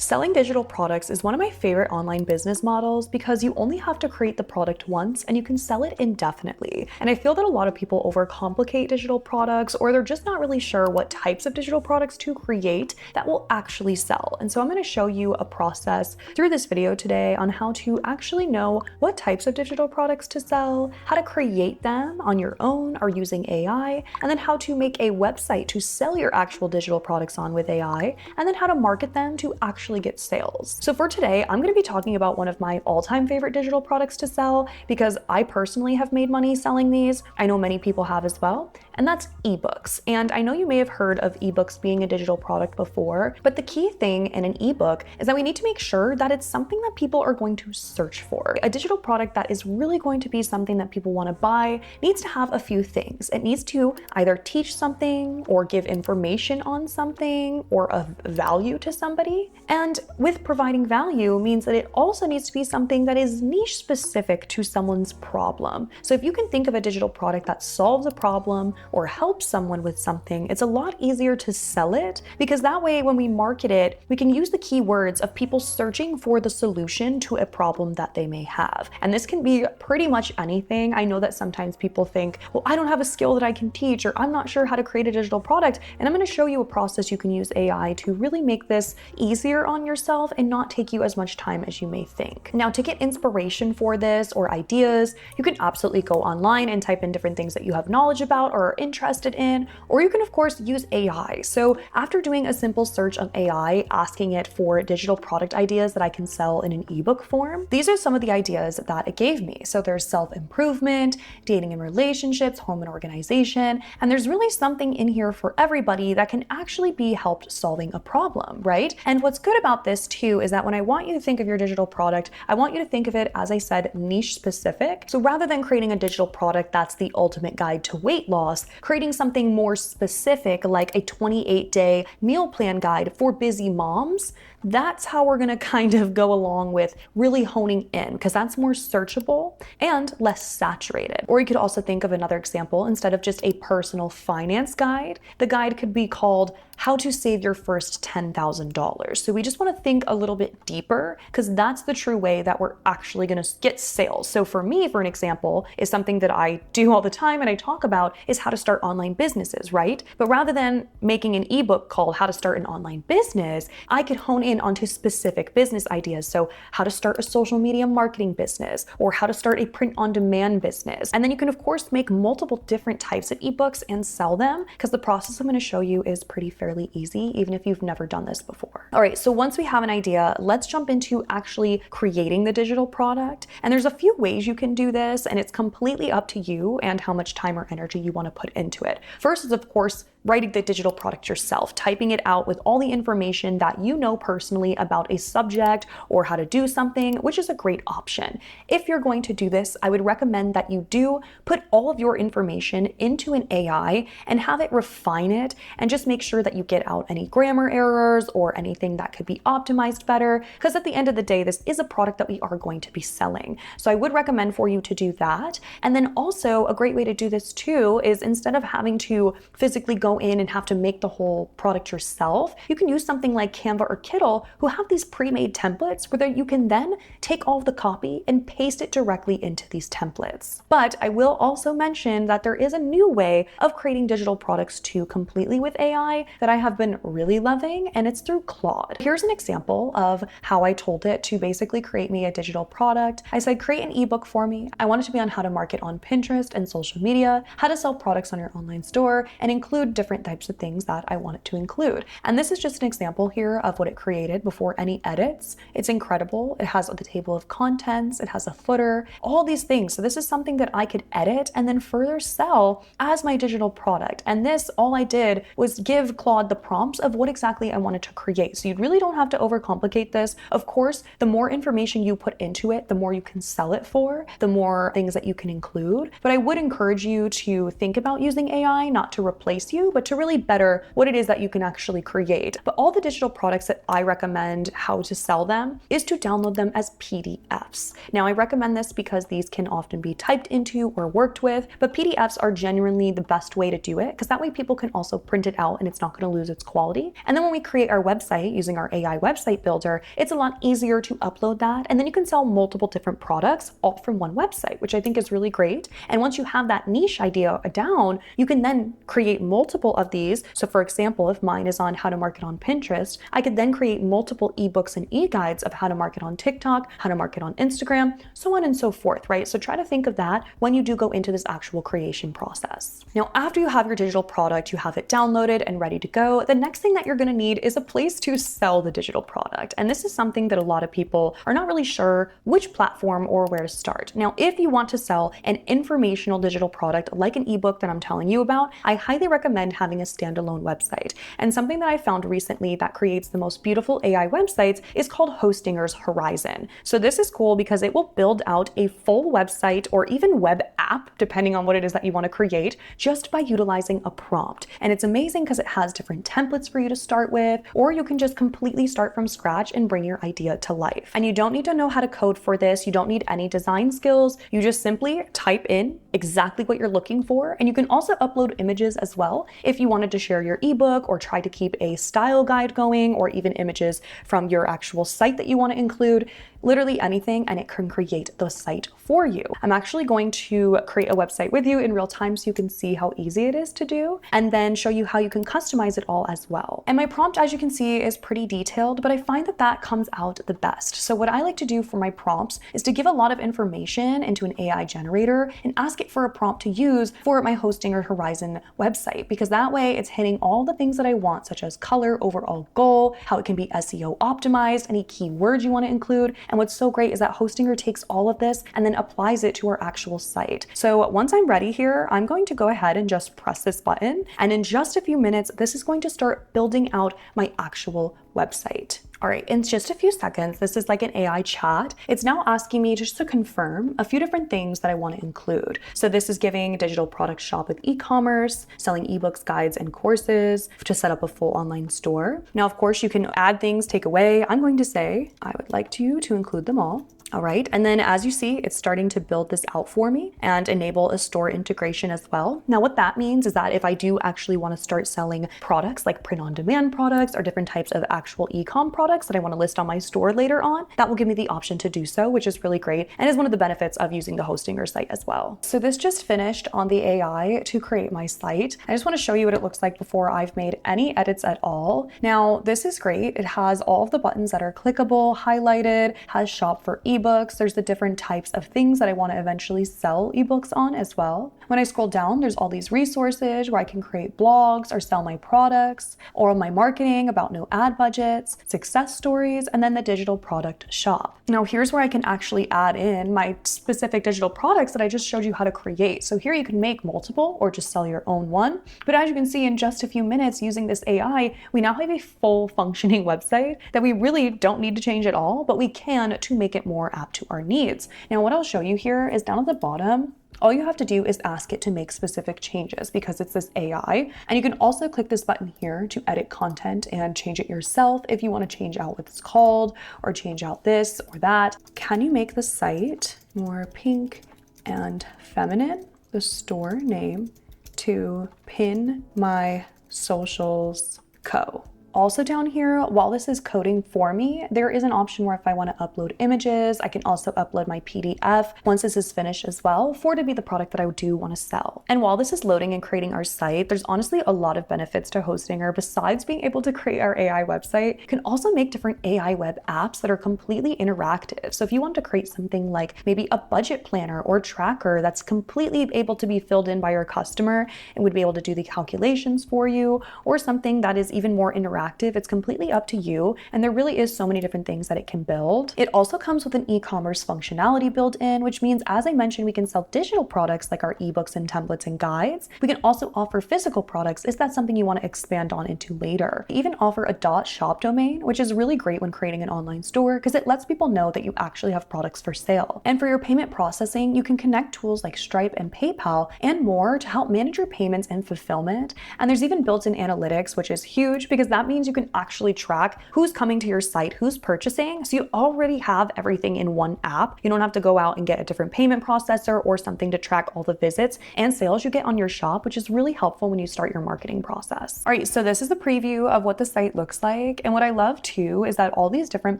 Selling digital products is one of my favorite online business models because you only have to create the product once and you can sell it indefinitely. And I feel that a lot of people overcomplicate digital products, or they're just not really sure what types of digital products to create that will actually sell. And so I'm going to show you a process through this video today on how to actually know what types of digital products to sell, how to create them on your own or using AI, and then how to make a website to sell your actual digital products on with AI, and then how to market them to actually get sales. So for today, I'm going to be talking about one of my all-time favorite digital products to sell because I personally have made money selling these. I know many people have as well, and that's ebooks. And I know you may have heard of ebooks being a digital product before, but the key thing in an ebook is that we need to make sure that it's something that people are going to search for. A digital product that is really going to be something that people want to buy needs to have a few things. It needs to either teach something or give information on something or of value to somebody. And with providing value means that it also needs to be something that is niche specific to someone's problem. So if you can think of a digital product that solves a problem or helps someone with something, it's a lot easier to sell it, because that way when we market it, we can use the keywords of people searching for the solution to a problem that they may have. And this can be pretty much anything. I know that sometimes people think, well, I don't have a skill that I can teach, or I'm not sure how to create a digital product. And I'm going to show you a process you can use AI to really make this easier on yourself and not take you as much time as you may think. Now, to get inspiration for this or ideas, you can absolutely go online and type in different things that you have knowledge about or are interested in, or you can of course use AI. So after doing a simple search on AI, asking it for digital product ideas that I can sell in an ebook form, these are some of the ideas that it gave me. So there's self-improvement, dating and relationships, home and organization, and there's really something in here for everybody that can actually be helped solving a problem, right? And what's good about this too is that when I want you to think of your digital product, I want you to think of it, as I said, niche specific. So rather than creating a digital product that's the ultimate guide to weight loss, creating something more specific like a 28-day meal plan guide for busy moms, that's how we're going to kind of go along with really honing in, because that's more searchable and less saturated. Or you could also think of another example. Instead of just a personal finance guide, the guide could be called How to Save Your First $10,000. So we just want to think a little bit deeper, because that's the true way that we're actually going to get sales. So for me, for an example, is something that I do all the time and I talk about is how to start online businesses, right? But rather than making an ebook called How to Start an Online Business, I could hone in onto specific business ideas. So how to start a social media marketing business, or how to start a print-on-demand business. And then you can of course make multiple different types of ebooks and sell them, because the process I'm going to show you is fairly easy, even if you've never done this before. All right, so once we have an idea, let's jump into actually creating the digital product. And there's a few ways you can do this, and it's completely up to you and how much time or energy you want to put into it. First is of course writing the digital product yourself, typing it out with all the information that you know personally about a subject or how to do something, which is a great option. If you're going to do this, I would recommend that you do put all of your information into an AI and have it refine it, and just make sure that you get out any grammar errors or anything that could be optimized better, because at the end of the day, this is a product that we are going to be selling. So I would recommend for you to do that. And then also a great way to do this too is, instead of having to physically go in and have to make the whole product yourself, you can use something like Canva or Kindle, who have these pre-made templates where you can then take all of the copy and paste it directly into these templates. But I will also mention that there is a new way of creating digital products too, completely with AI, that I have been really loving, and it's through Claude. Here's an example of how I told it to basically create me a digital product. I said, create an ebook for me. I want it to be on how to market on Pinterest and social media, how to sell products on your online store, and include different types of things that I want it to include. And this is just an example here of what it created before any edits. It's incredible. It has the table of contents, it has a footer, all these things. So this is something that I could edit and then further sell as my digital product. And this, all I did was give Claude the prompts of what exactly I wanted to create. So you really don't have to overcomplicate this. Of course, the more information you put into it, the more you can sell it for, the more things that you can include. But I would encourage you to think about using AI, not to replace you, but to really better what it is that you can actually create. But all the digital products that I recommend how to sell them is to download them as PDFs. Now, I recommend this because these can often be typed into or worked with, but PDFs are genuinely the best way to do it because that way people can also print it out and it's not going to lose its quality. And then when we create our website using our AI website builder, it's a lot easier to upload that. And then you can sell multiple different products all from one website, which I think is really great. And once you have that niche idea down, you can then create multiple of these. So for example, if mine is on how to market on Pinterest, I could then create multiple ebooks and e-guides of how to market on TikTok, how to market on Instagram, so on and so forth, right? So try to think of that when you do go into this actual creation process. Now, after you have your digital product, you have it downloaded and ready to go, the next thing that you're going to need is a place to sell the digital product. And this is something that a lot of people are not really sure which platform or where to start. Now, if you want to sell an informational digital product like an ebook that I'm telling you about, I highly recommend having a standalone website. And something that I found recently that creates the most beautiful AI websites is called Hostinger's Horizon. So this is cool because it will build out a full website or even web app, depending on what it is that you want to create, just by utilizing a prompt. And it's amazing because it has different templates for you to start with, or you can just completely start from scratch and bring your idea to life. And you don't need to know how to code for this. You don't need any design skills. You just simply type in exactly what you're looking for. And you can also upload images as well if you wanted to share your ebook or try to keep a style guide going, or even images from your actual site that you want to include. Literally anything, and it can create the site for you. I'm actually going to create a website with you in real time so you can see how easy it is to do, and then show you how you can customize it all as well. And my prompt, as you can see, is pretty detailed, but I find that that comes out the best. So what I like to do for my prompts is to give a lot of information into an AI generator and ask it for a prompt to use for my Hostinger Horizon website, because that way it's hitting all the things that I want, such as color, overall goal, how it can be SEO optimized, any keywords you want to include. And what's so great is that Hostinger takes all of this and then applies it to our actual site. So once I'm ready here, I'm going to go ahead and just press this button. And in just a few minutes, this is going to start building out my actual website. All right, in just a few seconds, this is like an AI chat. It's now asking me just to confirm a few different things that I want to include. So this is giving digital product shop with e-commerce, selling ebooks, guides, and courses, to set up a full online store. Now, of course, you can add things, take away. I'm going to say, I would like you to include them all. All right, and then as you see, it's starting to build this out for me and enable a store integration as well. Now, what that means is that if I do actually want to start selling products like print-on-demand products or different types of actual e-com products that I want to list on my store later on, that will give me the option to do so, which is really great and is one of the benefits of using the Hostinger site as well. So this just finished on the AI to create my site. I just want to show you what it looks like before I've made any edits at all. Now, this is great. It has all of the buttons that are clickable, highlighted, has shop for ebooks. There's the different types of things that I want to eventually sell ebooks on as well. When I scroll down, there's all these resources where I can create blogs or sell my products, or my marketing about no ad budgets, success stories, and then the digital product shop. Now here's where I can actually add in my specific digital products that I just showed you how to create. So here you can make multiple or just sell your own one. But as you can see, in just a few minutes using this AI, we now have a full functioning website that we really don't need to change at all, but we can to make it more apt to our needs. Now what I'll show you here is down at the bottom, all you have to do is ask it to make specific changes because it's this AI. And you can also click this button here to edit content and change it yourself if you want to change out what it's called or change out this or that. Can you make the site more pink and feminine? The store name to pin my socials co. Also down here, while this is coding for me, there is an option where if I want to upload images, I can also upload my PDF once this is finished as well, for it to be the product that I do want to sell. And while this is loading and creating our site, there's honestly a lot of benefits to Hostinger. Besides being able to create our AI website, you can also make different AI web apps that are completely interactive. So if you want to create something like maybe a budget planner or tracker that's completely able to be filled in by your customer and would be able to do the calculations for you, or something that is even more interactive interactive. It's completely up to you, and there really is so many different things that it can build. It also comes with an e-commerce functionality built in, which means, as I mentioned, we can sell digital products like our ebooks and templates and guides. We can also offer physical products. Is that something you want to expand on into later? We even offer a .shop domain, which is really great when creating an online store because it lets people know that you actually have products for sale. And for your payment processing, you can connect tools like Stripe and PayPal and more to help manage your payments and fulfillment. And there's even built-in analytics, which is huge because that means you can actually track who's coming to your site, who's purchasing. So you already have everything in one app. You don't have to go out and get a different payment processor or something to track all the visits and sales you get on your shop, which is really helpful when you start your marketing process. All right, so this is the preview of what the site looks like. And what I love too is that all these different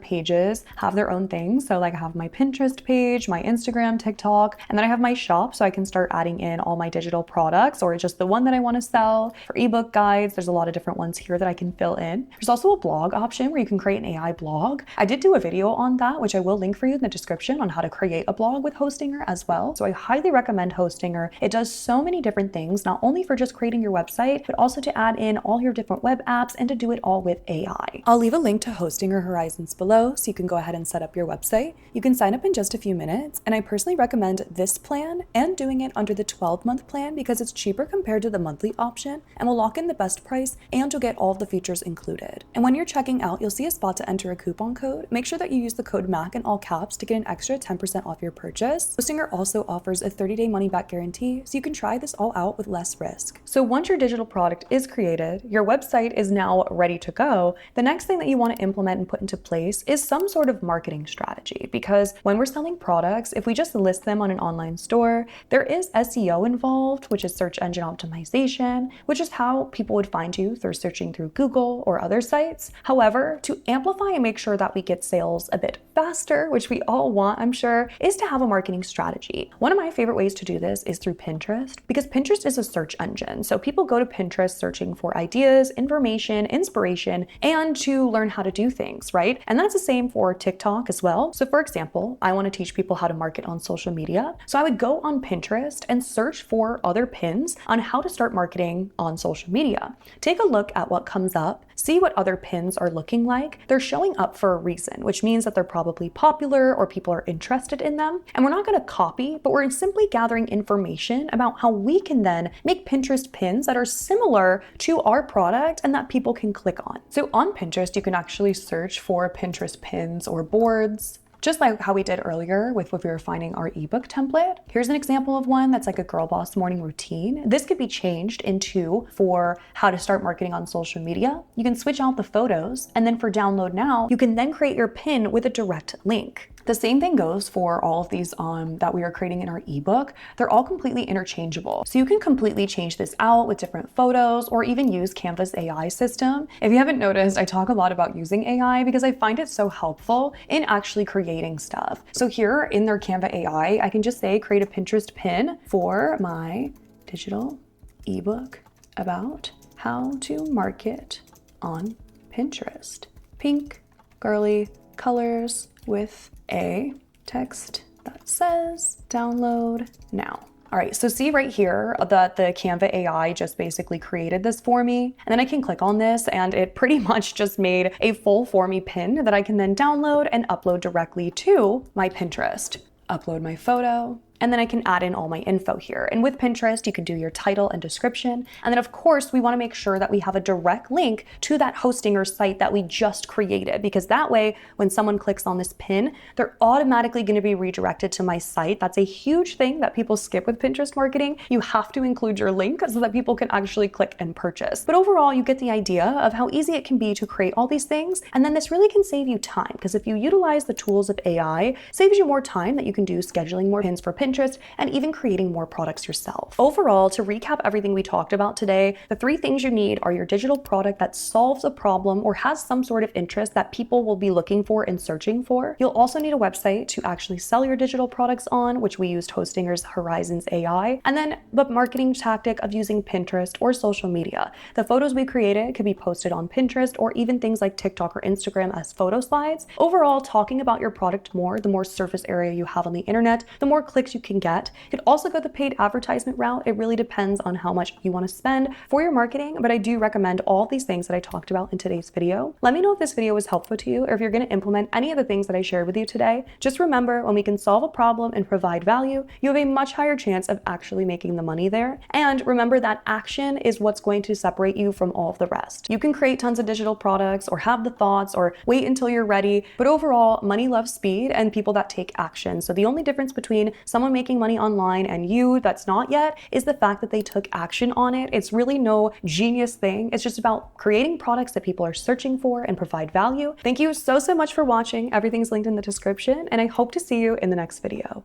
pages have their own things. So like I have my Pinterest page, my Instagram, TikTok, and then I have my shop so I can start adding in all my digital products or just the one that I want to sell. For ebook guides, there's a lot of different ones here that I can fill in. There's also a blog option where you can create an AI blog. I did do a video on that, which I will link for you in the description on how to create a blog with Hostinger as well. So I highly recommend Hostinger. It does so many different things, not only for just creating your website, but also to add in all your different web apps and to do it all with AI. I'll leave a link to Hostinger Horizons below so you can go ahead and set up your website. You can sign up in just a few minutes, and I personally recommend this plan and doing it under the 12-month plan because it's cheaper compared to the monthly option and will lock in the best price and you'll get all of the features included. And when you're checking out, you'll see a spot to enter a coupon code. Make sure that you use the code MAC in all caps to get an extra 10% off your purchase. Hostinger also offers a 30-day money-back guarantee, so you can try this all out with less risk. So once your digital product is created, your website is now ready to go, the next thing that you want to implement and put into place is some sort of marketing strategy, because when we're selling products, if we just list them on an online store, there is SEO involved, which is search engine optimization, which is how people would find you through searching through Google or other sites. However, to amplify and make sure that we get sales a bit faster, which we all want, I'm sure, is to have a marketing strategy. One of my favorite ways to do this is through Pinterest, because Pinterest is a search engine. So people go to Pinterest searching for ideas, information, inspiration, and to learn how to do things, right? And that's the same for TikTok as well. So for example, I want to teach people how to market on social media. So I would go on Pinterest and search for other pins on how to start marketing on social media. Take a look at what comes up, see what other pins are looking like. They're showing up for a reason, which means that they're probably popular or people are interested in them. And we're not going to copy, but we're simply gathering information about how we can then make Pinterest pins that are similar to our product and that people can click on. So on Pinterest, you can actually search for Pinterest pins or boards, just like how we did earlier with what we were finding our ebook template. Here's an example of one that's like a girl boss morning routine. This could be changed into for how to start marketing on social media. You can switch out the photos, and then for download now, you can then create your pin with a direct link. The same thing goes for all of these that we are creating in our ebook. They're all completely interchangeable. So you can completely change this out with different photos or even use Canva's AI system. If you haven't noticed, I talk a lot about using AI because I find it so helpful in actually creating stuff. So here in their Canva AI, I can just say create a Pinterest pin for my digital ebook about how to market on Pinterest. Pink, girly colors with a text that says download now. All right, so see right here that the Canva AI just basically created this for me. And then I can click on this and it pretty much just made a full for me pin that I can then download and upload directly to my Pinterest. Upload my photo, and then I can add in all my info here. And with Pinterest, you can do your title and description. And then of course, we wanna make sure that we have a direct link to that Hostinger site that we just created, because that way, when someone clicks on this pin, they're automatically gonna be redirected to my site. That's a huge thing that people skip with Pinterest marketing. You have to include your link so that people can actually click and purchase. But overall, you get the idea of how easy it can be to create all these things. And then this really can save you time, because if you utilize the tools of AI, saves you more time that you can do scheduling more pins for Pinterest, and even creating more products yourself. Overall, to recap everything we talked about today, the 3 things you need are your digital product that solves a problem or has some sort of interest that people will be looking for and searching for. You'll also need a website to actually sell your digital products on, which we used Hostinger's Horizons AI, and then the marketing tactic of using Pinterest or social media. The photos we created could be posted on Pinterest or even things like TikTok or Instagram as photo slides. Overall, talking about your product more, the more surface area you have on the internet, the more clicks you you can get. You could also go the paid advertisement route. It really depends on how much you want to spend for your marketing, but I do recommend all of these things that I talked about in today's video. Let me know if this video was helpful to you or if you're going to implement any of the things that I shared with you today. Just remember, when we can solve a problem and provide value, you have a much higher chance of actually making the money there. And remember that action is what's going to separate you from all of the rest. You can create tons of digital products or have the thoughts or wait until you're ready, but overall, money loves speed and people that take action. So the only difference between someone making money online and you that's not yet is the fact that they took action on it. It's really no genius thing. It's just about creating products that people are searching for and provide value. Thank you so much for watching. Everything's linked in the description, and I hope to see you in the next video.